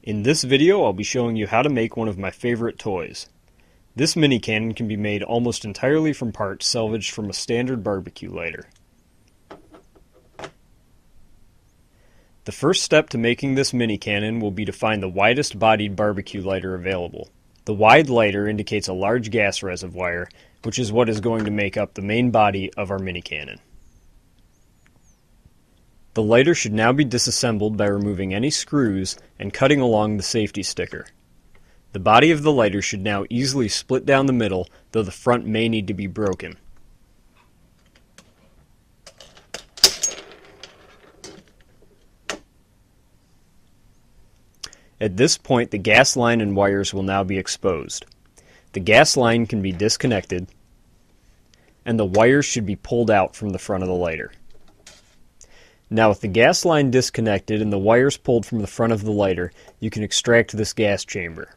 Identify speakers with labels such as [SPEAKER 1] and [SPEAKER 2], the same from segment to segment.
[SPEAKER 1] In this video, I'll be showing you how to make one of my favorite toys. This mini cannon can be made almost entirely from parts salvaged from a standard barbecue lighter. The first step to making this mini cannon will be to find the widest bodied barbecue lighter available. The wide lighter indicates a large gas reservoir, which is what is going to make up the main body of our mini cannon. The lighter should now be disassembled by removing any screws and cutting along the safety sticker. The body of the lighter should now easily split down the middle, though the front may need to be broken. At this point, the gas line and wires will now be exposed. The gas line can be disconnected, and the wires should be pulled out from the front of the lighter. Now with the gas line disconnected and the wires pulled from the front of the lighter, you can extract this gas chamber.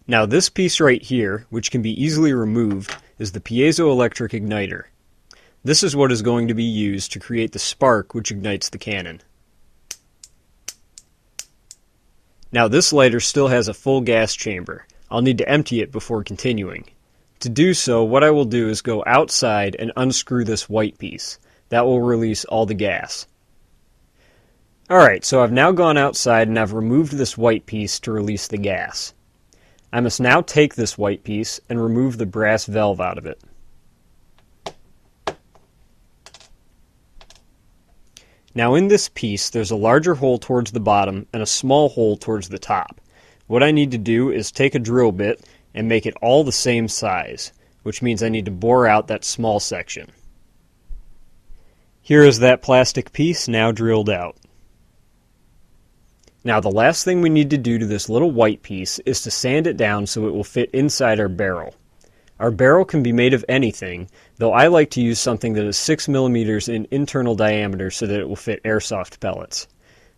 [SPEAKER 1] Now this piece right here, which can be easily removed, is the piezoelectric igniter. This is what is going to be used to create the spark which ignites the cannon. Now this lighter still has a full gas chamber. I'll need to empty it before continuing. To do so, what I will do is go outside and unscrew this white piece. That will release all the gas. Alright, so I've now gone outside and I've removed this white piece to release the gas. I must now take this white piece and remove the brass valve out of it. Now in this piece, there's a larger hole towards the bottom and a small hole towards the top. What I need to do is take a drill bit and make it all the same size, which means I need to bore out that small section. Here is that plastic piece now drilled out. Now the last thing we need to do to this little white piece is to sand it down so it will fit inside our barrel. Our barrel can be made of anything, though I like to use something that is 6 millimeters in internal diameter so that it will fit airsoft pellets.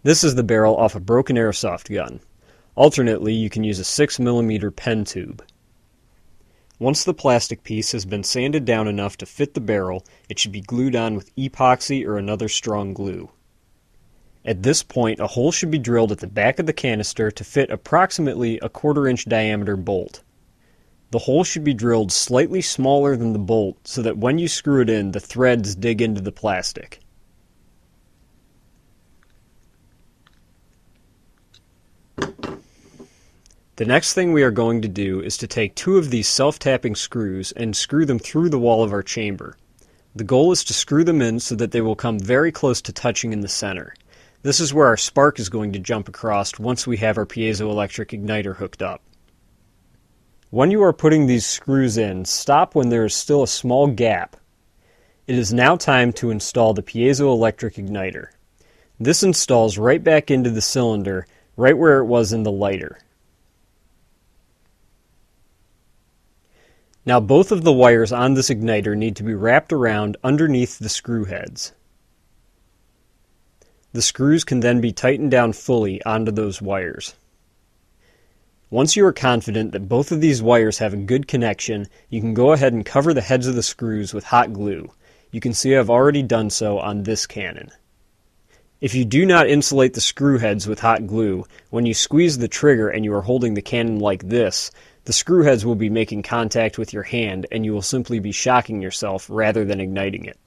[SPEAKER 1] This is the barrel off a broken airsoft gun. Alternately, you can use a 6 millimeter pen tube. Once the plastic piece has been sanded down enough to fit the barrel, it should be glued on with epoxy or another strong glue. At this point, a hole should be drilled at the back of the canister to fit approximately a 1/4 inch diameter bolt. The hole should be drilled slightly smaller than the bolt so that when you screw it in, the threads dig into the plastic. The next thing we are going to do is to take 2 of these self-tapping screws and screw them through the wall of our chamber. The goal is to screw them in so that they will come very close to touching in the center. This is where our spark is going to jump across once we have our piezoelectric igniter hooked up. When you are putting these screws in, stop when there is still a small gap. It is now time to install the piezoelectric igniter. This installs right back into the cylinder, right where it was in the lighter. Now both of the wires on this igniter need to be wrapped around underneath the screw heads. The screws can then be tightened down fully onto those wires. Once you are confident that both of these wires have a good connection, you can go ahead and cover the heads of the screws with hot glue. You can see I've already done so on this cannon. If you do not insulate the screw heads with hot glue, when you squeeze the trigger and you are holding the cannon like this, the screw heads will be making contact with your hand and you will simply be shocking yourself rather than igniting it.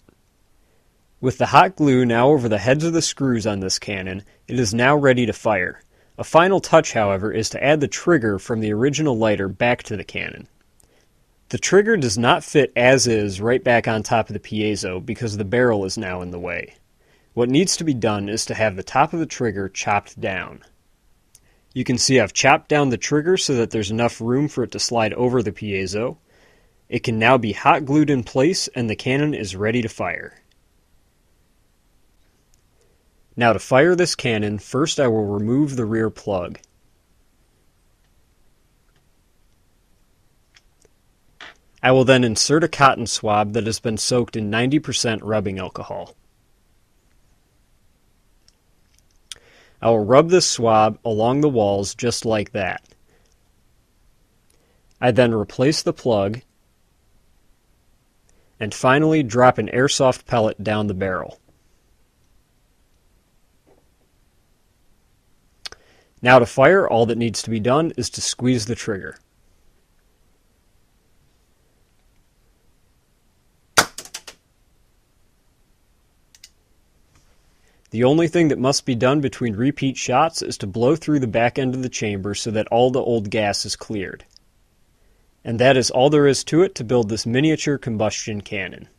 [SPEAKER 1] With the hot glue now over the heads of the screws on this cannon, it is now ready to fire. A final touch, however, is to add the trigger from the original lighter back to the cannon. The trigger does not fit as is right back on top of the piezo because the barrel is now in the way. What needs to be done is to have the top of the trigger chopped down. You can see I've chopped down the trigger so that there's enough room for it to slide over the piezo. It can now be hot glued in place and the cannon is ready to fire. Now to fire this cannon, first I will remove the rear plug. I will then insert a cotton swab that has been soaked in 90% rubbing alcohol. I will rub this swab along the walls just like that. I then replace the plug and finally drop an airsoft pellet down the barrel. Now to fire, all that needs to be done is to squeeze the trigger. The only thing that must be done between repeat shots is to blow through the back end of the chamber so that all the old gas is cleared. And that is all there is to it to build this miniature combustion cannon.